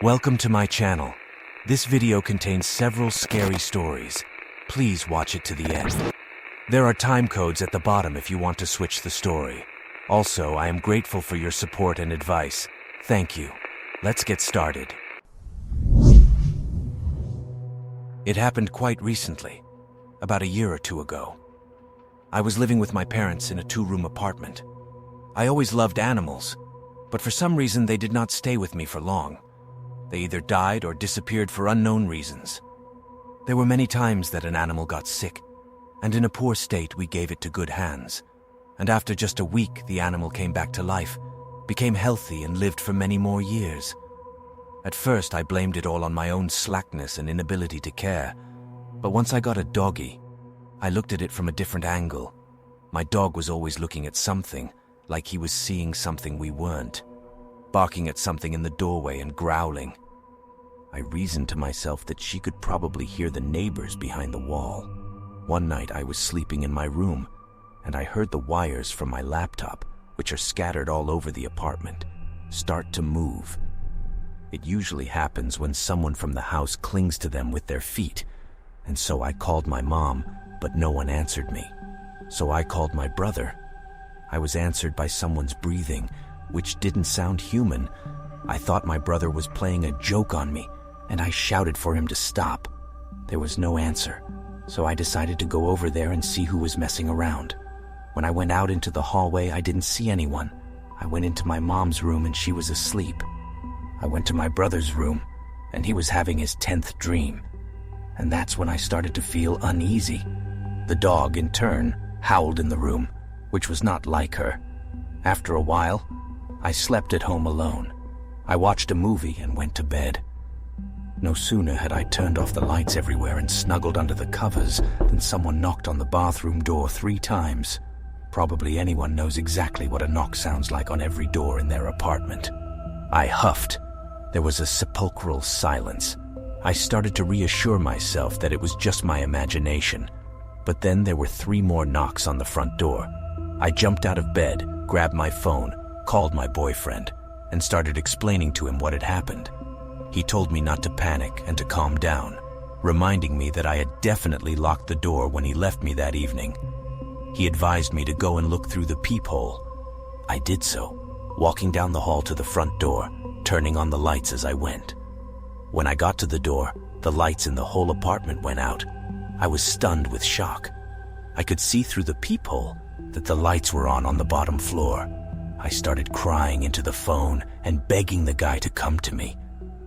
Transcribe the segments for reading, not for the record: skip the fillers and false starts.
Welcome to my channel. This video contains several scary stories. Please watch it to the end. There are time codes at the bottom if you want to switch the story. Also, I am grateful for your support and advice. Thank you. Let's get started. It happened quite recently, about a year or two ago. I was living with my parents in a 2-room apartment. I always loved animals, but for some reason they did not stay with me for long. They either died or disappeared for unknown reasons. There were many times that an animal got sick, and in a poor state we gave it to good hands. And after just a week, the animal came back to life, became healthy, and lived for many more years. At first, I blamed it all on my own slackness and inability to care. But once I got a doggy, I looked at it from a different angle. My dog was always looking at something, like he was seeing something we weren't, barking at something in the doorway and growling. I reasoned to myself that she could probably hear the neighbors behind the wall. One night I was sleeping in my room, and I heard the wires from my laptop, which are scattered all over the apartment, start to move. It usually happens when someone from the house clings to them with their feet, and so I called my mom, but no one answered me. So I called my brother. I was answered by someone's breathing, which didn't sound human. I thought my brother was playing a joke on me, and I shouted for him to stop. There was no answer, so I decided to go over there and see who was messing around. When I went out into the hallway, I didn't see anyone. I went into my mom's room and she was asleep. I went to my brother's room, and he was having his 10th dream. And that's when I started to feel uneasy. The dog, in turn, howled in the room, which was not like her. After a while, I slept at home alone. I watched a movie and went to bed. No sooner had I turned off the lights everywhere and snuggled under the covers than someone knocked on the bathroom door 3 times. Probably anyone knows exactly what a knock sounds like on every door in their apartment. I huffed. There was a sepulchral silence. I started to reassure myself that it was just my imagination. But then there were 3 more knocks on the front door. I jumped out of bed, grabbed my phone, called my boyfriend, and started explaining to him what had happened. He told me not to panic and to calm down, reminding me that I had definitely locked the door when he left me that evening. He advised me to go and look through the peephole. I did so, walking down the hall to the front door, turning on the lights as I went. When I got to the door, the lights in the whole apartment went out. I was stunned with shock. I could see through the peephole that the lights were on the bottom floor. I started crying into the phone and begging the guy to come to me.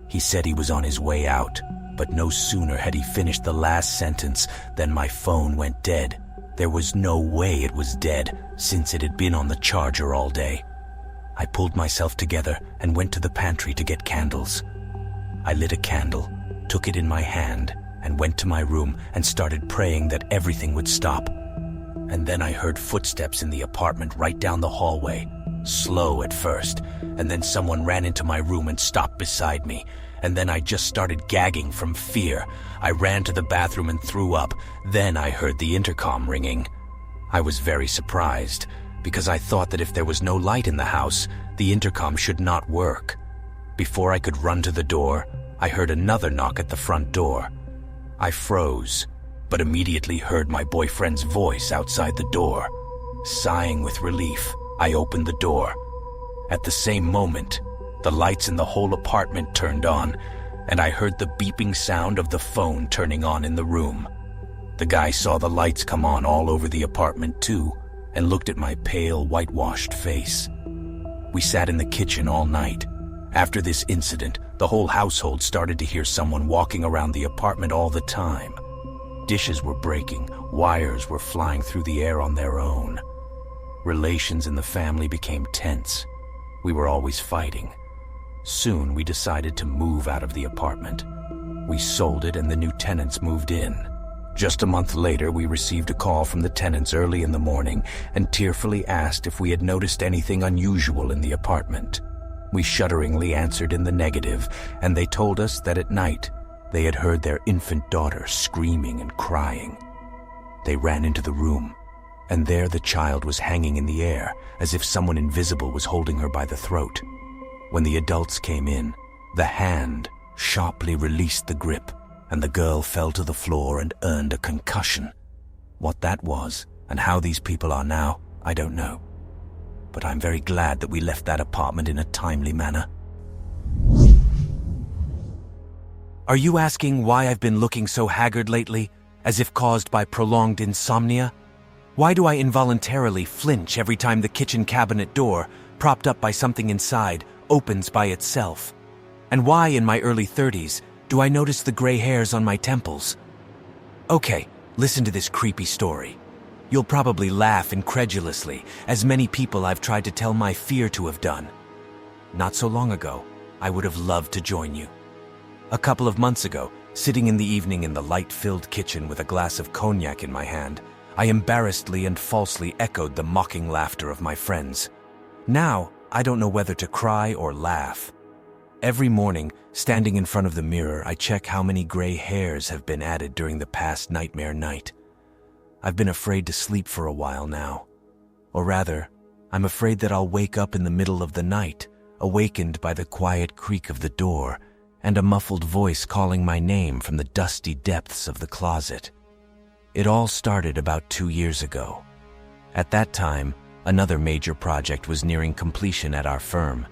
He said he was on his way out, but no sooner had he finished the last sentence than my phone went dead. There was no way it was dead, since it had been on the charger all day. I pulled myself together and went to the pantry to get candles. I lit a candle, took it in my hand, and went to my room and started praying that everything would stop. And then I heard footsteps in the apartment right down the hallway, slow at first, and then someone ran into my room and stopped beside me, and then I just started gagging from fear. I ran to the bathroom and threw up. Then I heard the intercom ringing. I was very surprised, because I thought that if there was no light in the house, the intercom should not work. Before I could run to the door, I heard another knock at the front door. I froze, but immediately heard my boyfriend's voice outside the door. Sighing with relief, I opened the door. At the same moment, the lights in the whole apartment turned on, and I heard the beeping sound of the phone turning on in the room. The guy saw the lights come on all over the apartment too, and looked at my pale, whitewashed face. We sat in the kitchen all night. After this incident, the whole household started to hear someone walking around the apartment all the time. Dishes were breaking, wires were flying through the air on their own. Relations in the family became tense. We were always fighting. Soon we decided to move out of the apartment. We sold it and the new tenants moved in. Just a month later, we received a call from the tenants early in the morning and tearfully asked if we had noticed anything unusual in the apartment. We shudderingly answered in the negative, and they told us that at night they had heard their infant daughter screaming and crying. They ran into the room, and there the child was hanging in the air as if someone invisible was holding her by the throat. When the adults came in, The hand sharply released the grip, and the girl fell to the floor and earned a concussion. What that was, and how these people are now, I don't know. But I'm very glad that we left that apartment in a timely manner. Are you asking why I've been looking so haggard lately, as if caused by prolonged insomnia? Why do I involuntarily flinch every time the kitchen cabinet door, propped up by something inside, opens by itself? And why, in my early 30s, do I notice the gray hairs on my temples? Okay, listen to this creepy story. You'll probably laugh incredulously, as many people I've tried to tell my fear to have done. Not so long ago, I would have loved to join you. A couple of months ago, sitting in the evening in the light-filled kitchen with a glass of cognac in my hand, I embarrassedly and falsely echoed the mocking laughter of my friends. Now, I don't know whether to cry or laugh. Every morning, standing in front of the mirror, I check how many gray hairs have been added during the past nightmare night. I've been afraid to sleep for a while now. Or rather, I'm afraid that I'll wake up in the middle of the night, awakened by the quiet creak of the door and a muffled voice calling my name from the dusty depths of the closet. It all started about 2 years ago. At that time, another major project was nearing completion at our firm.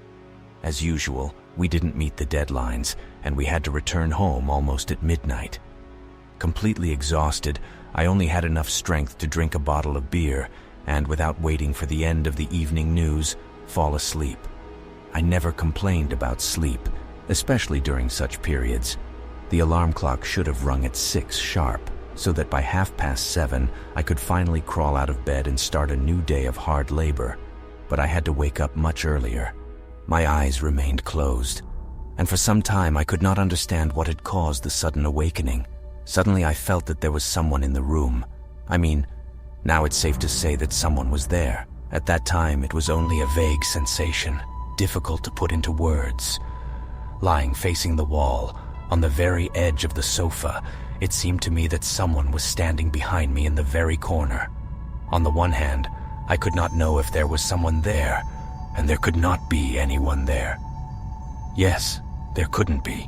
As usual, we didn't meet the deadlines, and we had to return home almost at midnight. Completely exhausted, I only had enough strength to drink a bottle of beer and, without waiting for the end of the evening news, fall asleep. I never complained about sleep, especially during such periods. The alarm clock should have rung at 6 sharp, so that by 7:30 I could finally crawl out of bed and start a new day of hard labor. But I had to wake up much earlier. My eyes remained closed, and for some time I could not understand what had caused the sudden awakening. Suddenly I felt that there was someone in the room. I mean, now it's safe to say that someone was there. At that time it was only a vague sensation, difficult to put into words. Lying facing the wall, on the very edge of the sofa, it seemed to me that someone was standing behind me in the very corner. On the one hand, I could not know if there was someone there, and there could not be anyone there. Yes, there couldn't be.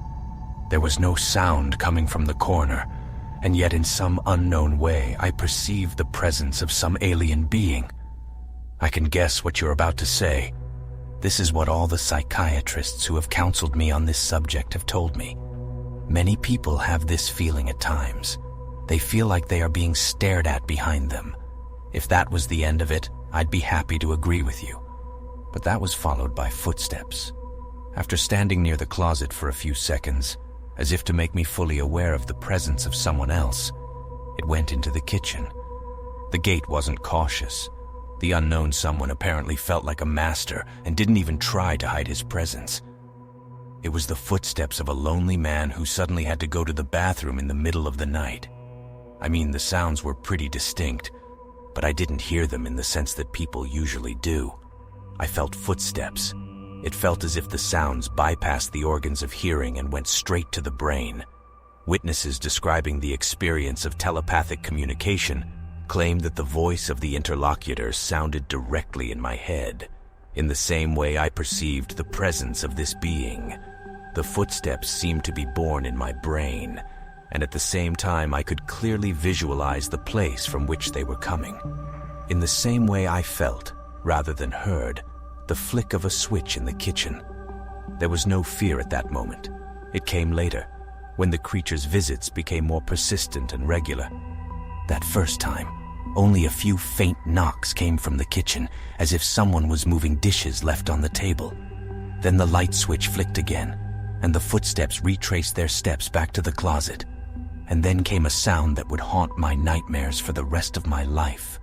There was no sound coming from the corner, and yet in some unknown way I perceived the presence of some alien being. I can guess what you're about to say. This is what all the psychiatrists who have counseled me on this subject have told me. Many people have this feeling at times. They feel like they are being stared at behind them. If that was the end of it, I'd be happy to agree with you. But that was followed by footsteps. After standing near the closet for a few seconds, as if to make me fully aware of the presence of someone else, it went into the kitchen. The gate wasn't cautious. The unknown someone apparently felt like a master and didn't even try to hide his presence. It was the footsteps of a lonely man who suddenly had to go to the bathroom in the middle of the night. I mean, the sounds were pretty distinct, but I didn't hear them in the sense that people usually do. I felt footsteps. It felt as if the sounds bypassed the organs of hearing and went straight to the brain. Witnesses describing the experience of telepathic communication claimed that the voice of the interlocutor sounded directly in my head. In the same way I perceived the presence of this being. The footsteps seemed to be born in my brain, and at the same time I could clearly visualize the place from which they were coming. In the same way I felt, rather than heard, the flick of a switch in the kitchen. There was no fear at that moment. It came later, when the creature's visits became more persistent and regular. That first time, only a few faint knocks came from the kitchen, as if someone was moving dishes left on the table. Then the light switch flicked again, and the footsteps retraced their steps back to the closet. And then came a sound that would haunt my nightmares for the rest of my life.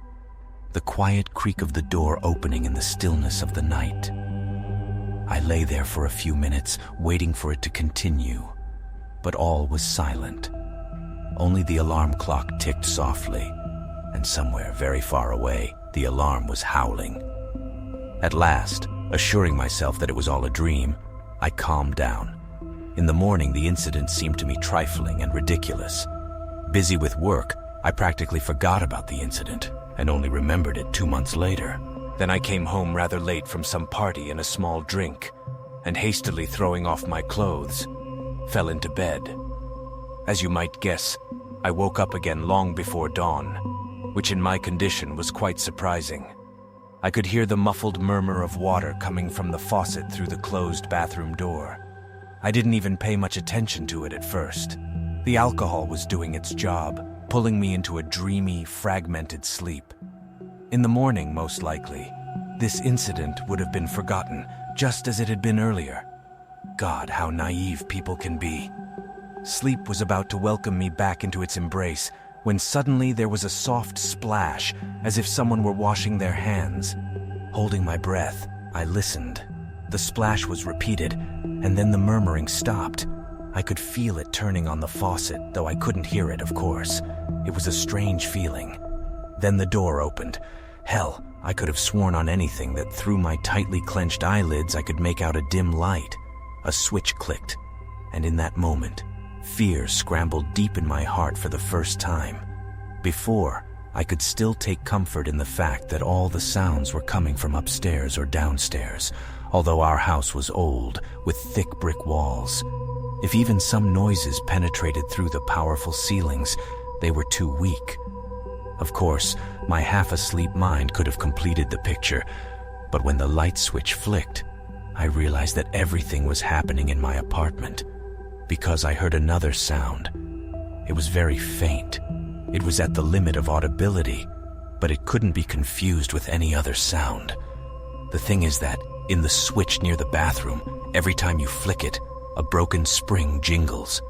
The quiet creak of the door opening in the stillness of the night. I lay there for a few minutes, waiting for it to continue, but all was silent. Only the alarm clock ticked softly, and somewhere very far away, the alarm was howling. At last, assuring myself that it was all a dream, I calmed down. In the morning, the incident seemed to me trifling and ridiculous. Busy with work, I practically forgot about the incident and only remembered it 2 months later. Then I came home rather late from some party and a small drink. and hastily throwing off my clothes, fell into bed. As you might guess, I woke up again long before dawn, which in my condition was quite surprising. I could hear the muffled murmur of water coming from the faucet through the closed bathroom door. I didn't even pay much attention to it at first. The alcohol was doing its job, pulling me into a dreamy, fragmented sleep. In the morning, most likely, this incident would have been forgotten, just as it had been earlier. God, how naive people can be. Sleep was about to welcome me back into its embrace when suddenly there was a soft splash, as if someone were washing their hands. Holding my breath, I listened. The splash was repeated, and then the murmuring stopped. I could feel it turning on the faucet, though I couldn't hear it, of course. It was a strange feeling. Then the door opened. Hell, I could have sworn on anything that through my tightly clenched eyelids I could make out a dim light. A switch clicked, and in that moment, fear scrambled deep in my heart for the first time. Before, I could still take comfort in the fact that all the sounds were coming from upstairs or downstairs, although our house was old, with thick brick walls. If even some noises penetrated through the powerful ceilings, they were too weak. Of course, my half-asleep mind could have completed the picture, but when the light switch flicked, I realized that everything was happening in my apartment, because I heard another sound. It was very faint. It was at the limit of audibility, but it couldn't be confused with any other sound. The thing is that, in the switch near the bathroom, every time you flick it, a broken spring jingles.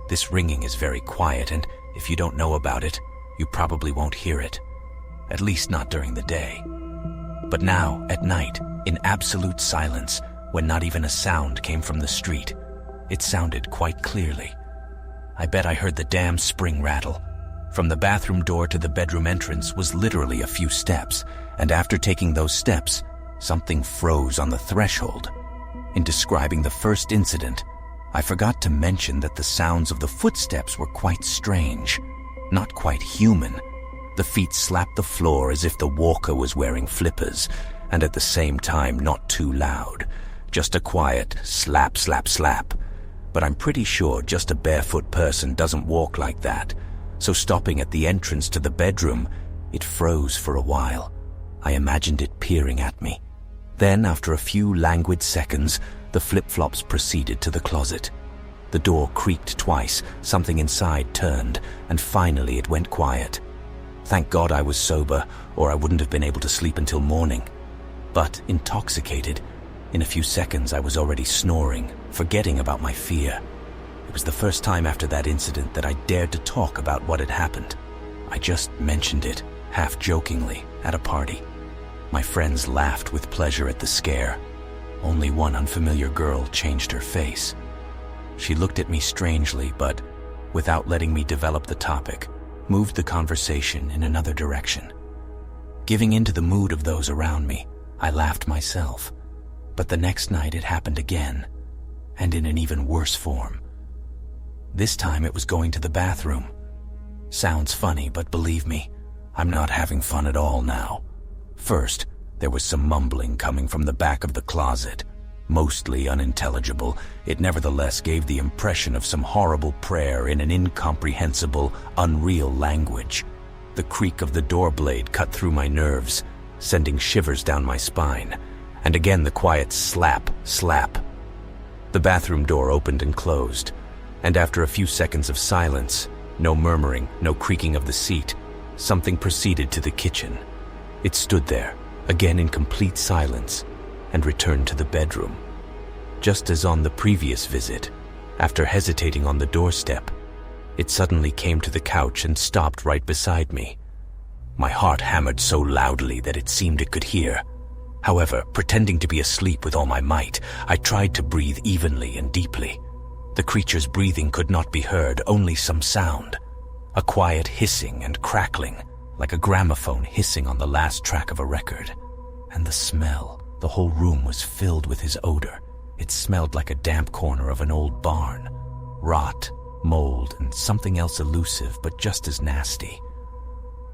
This ringing is very quiet, and if you don't know about it, you probably won't hear it. At least not during the day. But now, at night, in absolute silence, when not even a sound came from the street, it sounded quite clearly. I bet I heard the damn spring rattle. From the bathroom door to the bedroom entrance was literally a few steps, and after taking those steps, something froze on the threshold. In describing the first incident, I forgot to mention that the sounds of the footsteps were quite strange, not quite human. The feet slapped the floor as if the walker was wearing flippers, and at the same time not too loud. Just a quiet slap, slap, slap. But I'm pretty sure just a barefoot person doesn't walk like that. So stopping at the entrance to the bedroom, it froze for a while. I imagined it peering at me. Then, after a few languid seconds, the flip-flops proceeded to the closet. The door creaked twice, something inside turned, and finally it went quiet. Thank God I was sober, or I wouldn't have been able to sleep until morning. But, intoxicated, in a few seconds I was already snoring, forgetting about my fear. It was the first time after that incident that I dared to talk about what had happened. I just mentioned it, half-jokingly, at a party. My friends laughed with pleasure at the scare. Only one unfamiliar girl changed her face. She looked at me strangely, but, without letting me develop the topic, moved the conversation in another direction. Giving in to the mood of those around me, I laughed myself. But the next night it happened again, and in an even worse form. This time it was going to the bathroom. Sounds funny, but believe me, I'm not having fun at all now. First, there was some mumbling coming from the back of the closet. Mostly unintelligible, it nevertheless gave the impression of some horrible prayer in an incomprehensible, unreal language. The creak of the door blade cut through my nerves, sending shivers down my spine, and again the quiet slap, slap. The bathroom door opened and closed, and after a few seconds of silence, no murmuring, no creaking of the seat, something proceeded to the kitchen. It stood there, again in complete silence, and returned to the bedroom. Just as on the previous visit, after hesitating on the doorstep, it suddenly came to the couch and stopped right beside me. My heart hammered so loudly that it seemed it could hear. However, pretending to be asleep with all my might, I tried to breathe evenly and deeply. The creature's breathing could not be heard, only some sound. A quiet hissing and crackling, like a gramophone hissing on the last track of a record. And the smell, the whole room was filled with his odor. It smelled like a damp corner of an old barn. Rot, mold, and something else elusive, but just as nasty.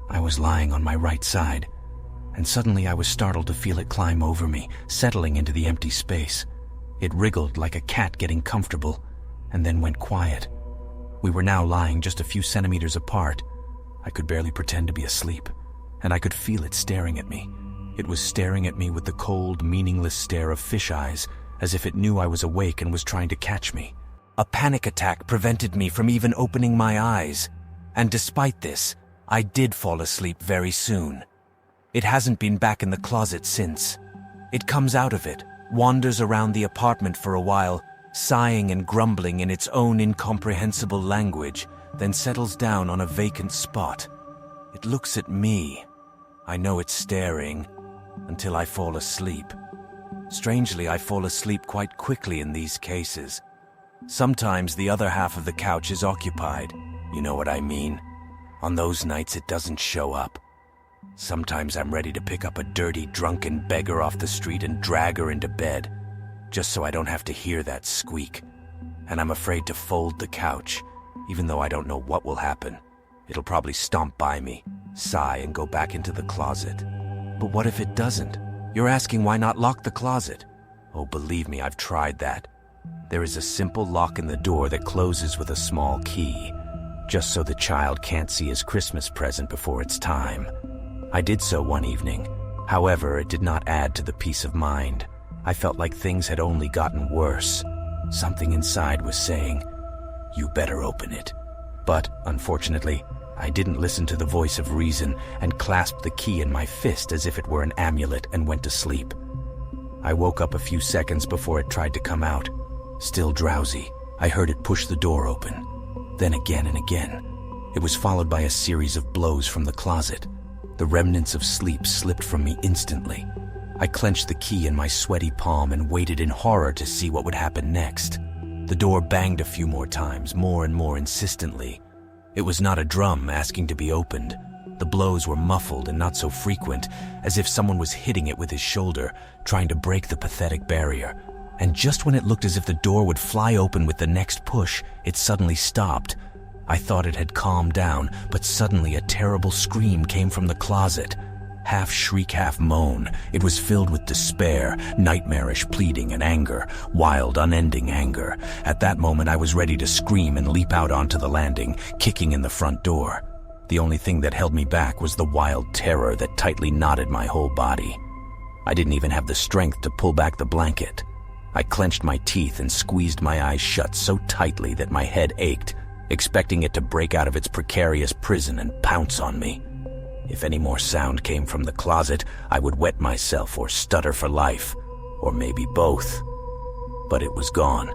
I was lying on my right side, and suddenly I was startled to feel it climb over me, settling into the empty space. It wriggled like a cat getting comfortable, and then went quiet. We were now lying just a few centimeters apart. I could barely pretend to be asleep, and I could feel it staring at me. It was staring at me with the cold, meaningless stare of fish eyes, as if it knew I was awake and was trying to catch me. A panic attack prevented me from even opening my eyes, and despite this, I did fall asleep very soon. It hasn't been back in the closet since. It comes out of it, wanders around the apartment for a while, sighing and grumbling in its own incomprehensible language, then settles down on a vacant spot. It looks at me. I know it's staring, until I fall asleep. Strangely, I fall asleep quite quickly in these cases. Sometimes the other half of the couch is occupied. You know what I mean? On those nights, it doesn't show up. Sometimes I'm ready to pick up a dirty, drunken beggar off the street and drag her into bed, just so I don't have to hear that squeak. And I'm afraid to fold the couch, even though I don't know what will happen. It'll probably stomp by me, sigh, and go back into the closet. But what if it doesn't? You're asking why not lock the closet? Oh, believe me, I've tried that. There is a simple lock in the door that closes with a small key, just so the child can't see his Christmas present before it's time. I did so one evening. However, it did not add to the peace of mind. I felt like things had only gotten worse. Something inside was saying, "You better open it." But, unfortunately, I didn't listen to the voice of reason and clasped the key in my fist as if it were an amulet and went to sleep. I woke up a few seconds before it tried to come out. Still drowsy, I heard it push the door open. Then again and again. It was followed by a series of blows from the closet. The remnants of sleep slipped from me instantly. I clenched the key in my sweaty palm and waited in horror to see what would happen next. The door banged a few more times, more and more insistently. It was not a drum asking to be opened. The blows were muffled and not so frequent, as if someone was hitting it with his shoulder, trying to break the pathetic barrier. And just when it looked as if the door would fly open with the next push, it suddenly stopped. I thought it had calmed down, but suddenly a terrible scream came from the closet. Half shriek, half moan. It was filled with despair, nightmarish pleading and anger, wild, unending anger. At that moment, I was ready to scream and leap out onto the landing, kicking in the front door. The only thing that held me back was the wild terror that tightly knotted my whole body. I didn't even have the strength to pull back the blanket. I clenched my teeth and squeezed my eyes shut so tightly that my head ached, expecting it to break out of its precarious prison and pounce on me. If any more sound came from the closet, I would wet myself or stutter for life, or maybe both. But it was gone.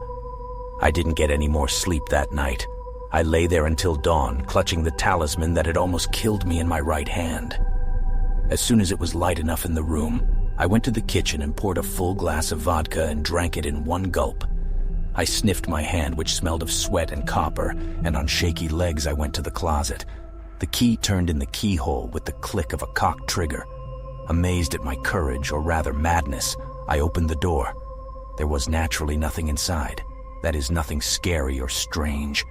I didn't get any more sleep that night. I lay there until dawn, clutching the talisman that had almost killed me in my right hand. As soon as it was light enough in the room, I went to the kitchen and poured a full glass of vodka and drank it in one gulp. I sniffed my hand, which smelled of sweat and copper, and on shaky legs I went to the closet. The key turned in the keyhole with the click of a cocked trigger. Amazed at my courage, or rather madness, I opened the door. There was naturally nothing inside. That is, nothing scary or strange.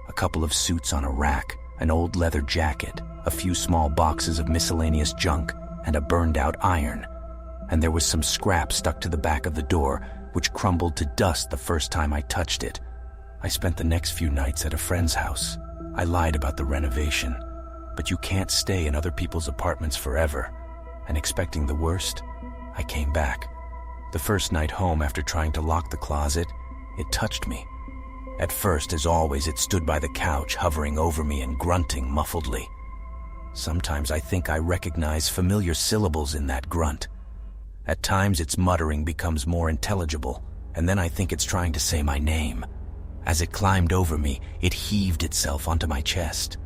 A couple of suits on a rack, an old leather jacket, a few small boxes of miscellaneous junk, and a burned-out iron. And there was some scrap stuck to the back of the door, which crumbled to dust the first time I touched it. I spent the next few nights at a friend's house. I lied about the renovation. But you can't stay in other people's apartments forever. And expecting the worst, I came back. The first night home after trying to lock the closet, it touched me. At first, as always, it stood by the couch, hovering over me and grunting muffledly. Sometimes I think I recognize familiar syllables in that grunt. At times its muttering becomes more intelligible, and then I think it's trying to say my name. As it climbed over me, it heaved itself onto my chest.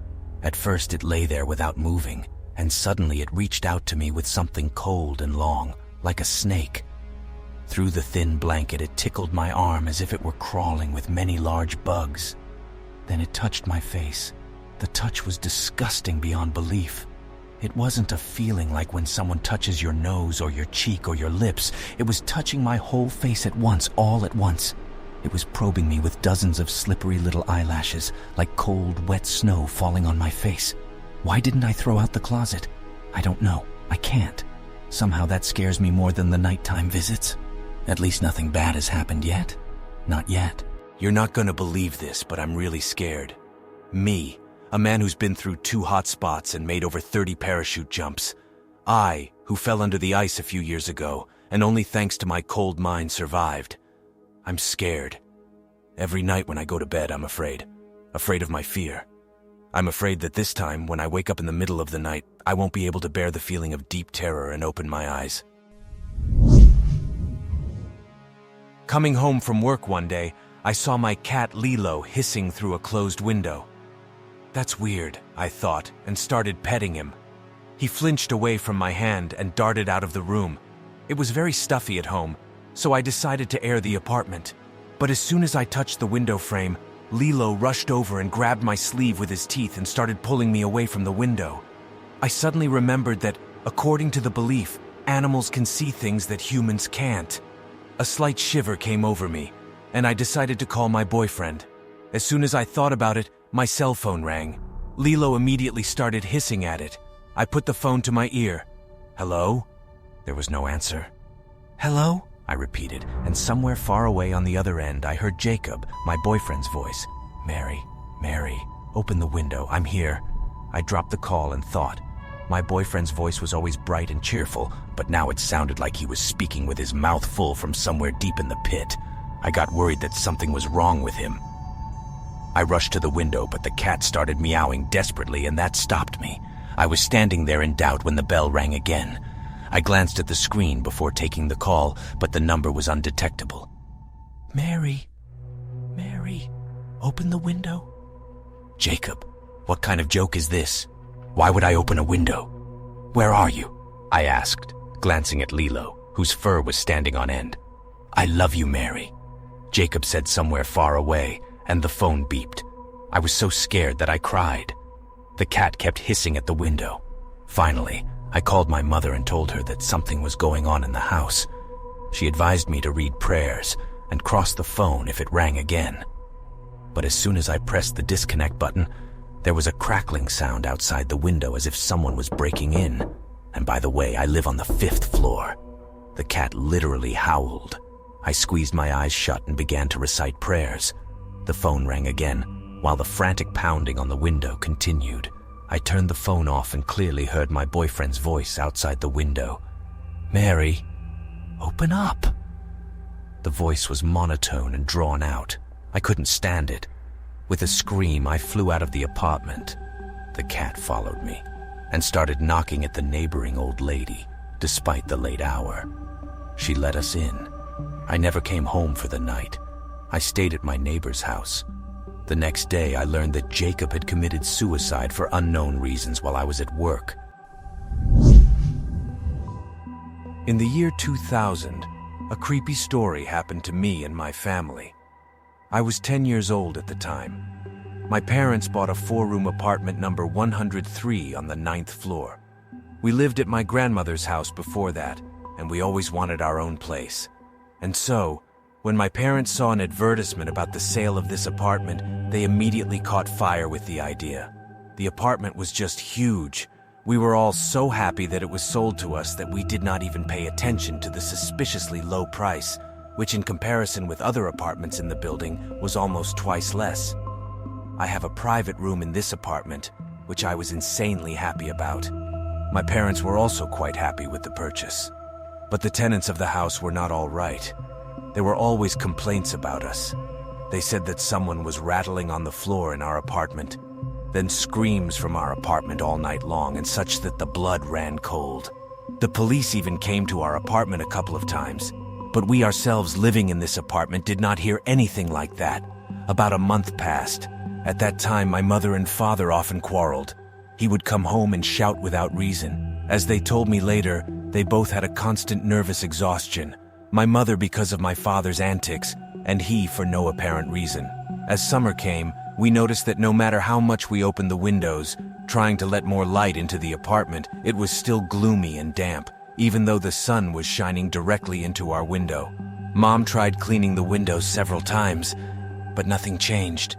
At first it lay there without moving, and suddenly it reached out to me with something cold and long, like a snake. Through the thin blanket it tickled my arm as if it were crawling with many large bugs. Then it touched my face. The touch was disgusting beyond belief. It wasn't a feeling like when someone touches your nose or your cheek or your lips. It was touching my whole face at once, all at once. It was probing me with dozens of slippery little eyelashes, like cold, wet snow falling on my face. Why didn't I throw out the closet? I don't know. I can't. Somehow that scares me more than the nighttime visits. At least nothing bad has happened yet. Not yet. You're not gonna believe this, but I'm really scared. Me, a man who's been through 2 hot spots and made over 30 parachute jumps. I, who fell under the ice a few years ago, and only thanks to my cold mind survived. I'm scared. Every night when I go to bed, I'm afraid. Afraid of my fear. I'm afraid that this time, when I wake up in the middle of the night, I won't be able to bear the feeling of deep terror and open my eyes. Coming home from work one day, I saw my cat Lilo hissing through a closed window. That's weird, I thought, and started petting him. He flinched away from my hand and darted out of the room. It was very stuffy at home, so I decided to air the apartment. But as soon as I touched the window frame, Lilo rushed over and grabbed my sleeve with his teeth and started pulling me away from the window. I suddenly remembered that, according to the belief, animals can see things that humans can't. A slight shiver came over me, and I decided to call my boyfriend. As soon as I thought about it, my cell phone rang. Lilo immediately started hissing at it. I put the phone to my ear. Hello? There was no answer. Hello? I repeated, and somewhere far away on the other end, I heard Jacob, my boyfriend's voice. Mary, open the window, I'm here. I dropped the call and thought. My boyfriend's voice was always bright and cheerful, but now it sounded like he was speaking with his mouth full from somewhere deep in the pit. I got worried that something was wrong with him. I rushed to the window, but the cat started meowing desperately, and that stopped me. I was standing there in doubt when the bell rang again. I glanced at the screen before taking the call, but the number was undetectable. Mary, open the window. Jacob, what kind of joke is this? Why would I open a window? Where are you? I asked, glancing at Lilo, whose fur was standing on end. I love you, Mary. Jacob said somewhere far away, and the phone beeped. I was so scared that I cried. The cat kept hissing at the window. Finally, I called my mother and told her that something was going on in the house. She advised me to read prayers and cross the phone if it rang again. But as soon as I pressed the disconnect button, there was a crackling sound outside the window as if someone was breaking in. And by the way, I live on the 5th floor. The cat literally howled. I squeezed my eyes shut and began to recite prayers. The phone rang again, while the frantic pounding on the window continued. I turned the phone off and clearly heard my boyfriend's voice outside the window. Mary, open up. The voice was monotone and drawn out. I couldn't stand it. With a scream, I flew out of the apartment. The cat followed me and started knocking at the neighboring old lady, despite the late hour. She let us in. I never came home for the night. I stayed at my neighbor's house. The next day, I learned that Jacob had committed suicide for unknown reasons while I was at work. In the year 2000, a creepy story happened to me and my family. I was 10 years old at the time. My parents bought a 4-room apartment number 103 on the 9th floor. We lived at my grandmother's house before that, and we always wanted our own place. And so, when my parents saw an advertisement about the sale of this apartment, they immediately caught fire with the idea. The apartment was just huge. We were all so happy that it was sold to us that we did not even pay attention to the suspiciously low price, which in comparison with other apartments in the building was almost twice less. I have a private room in this apartment, which I was insanely happy about. My parents were also quite happy with the purchase. But the tenants of the house were not all right. There were always complaints about us. They said that someone was rattling on the floor in our apartment, then screams from our apartment all night long, and such that the blood ran cold. The police even came to our apartment a couple of times, but we ourselves living in this apartment did not hear anything like that. About a month passed. At that time, my mother and father often quarreled. He would come home and shout without reason. As they told me later, they both had a constant nervous exhaustion. My mother because of my father's antics, and he for no apparent reason. As summer came, we noticed that no matter how much we opened the windows, trying to let more light into the apartment, it was still gloomy and damp, even though the sun was shining directly into our window. Mom tried cleaning the windows several times, but nothing changed.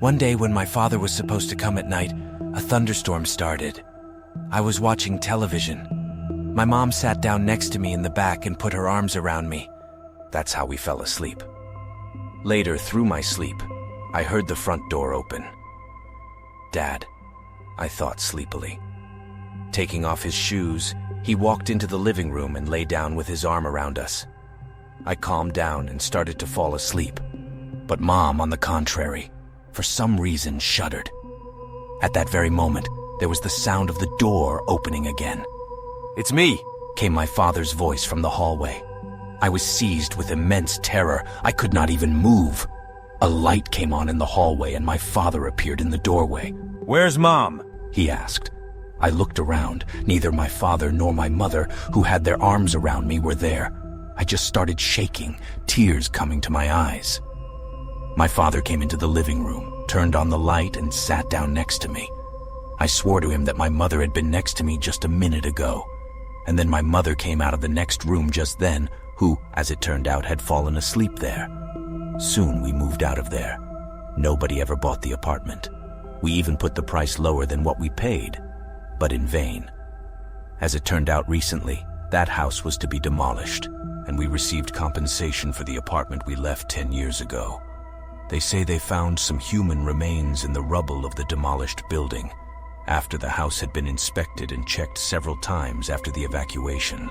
One day when my father was supposed to come at night, a thunderstorm started. I was watching television. My mom sat down next to me in the back and put her arms around me. That's how we fell asleep. Later, through my sleep, I heard the front door open. Dad, I thought sleepily. Taking off his shoes, he walked into the living room and lay down with his arm around us. I calmed down and started to fall asleep. But Mom, on the contrary, for some reason shuddered. At that very moment, there was the sound of the door opening again. "It's me," came my father's voice from the hallway. I was seized with immense terror. I could not even move. A light came on in the hallway and my father appeared in the doorway. "Where's Mom?" he asked. I looked around. Neither my father nor my mother, who had their arms around me, were there. I just started shaking, tears coming to my eyes. My father came into the living room, turned on the light, and sat down next to me. I swore to him that my mother had been next to me just a minute ago. And then my mother came out of the next room just then, who, as it turned out, had fallen asleep there. Soon we moved out of there. Nobody ever bought the apartment. We even put the price lower than what we paid, but in vain. As it turned out recently, that house was to be demolished, and we received compensation for the apartment we left 10 years ago. They say they found some human remains in the rubble of the demolished building, after the house had been inspected and checked several times after the evacuation.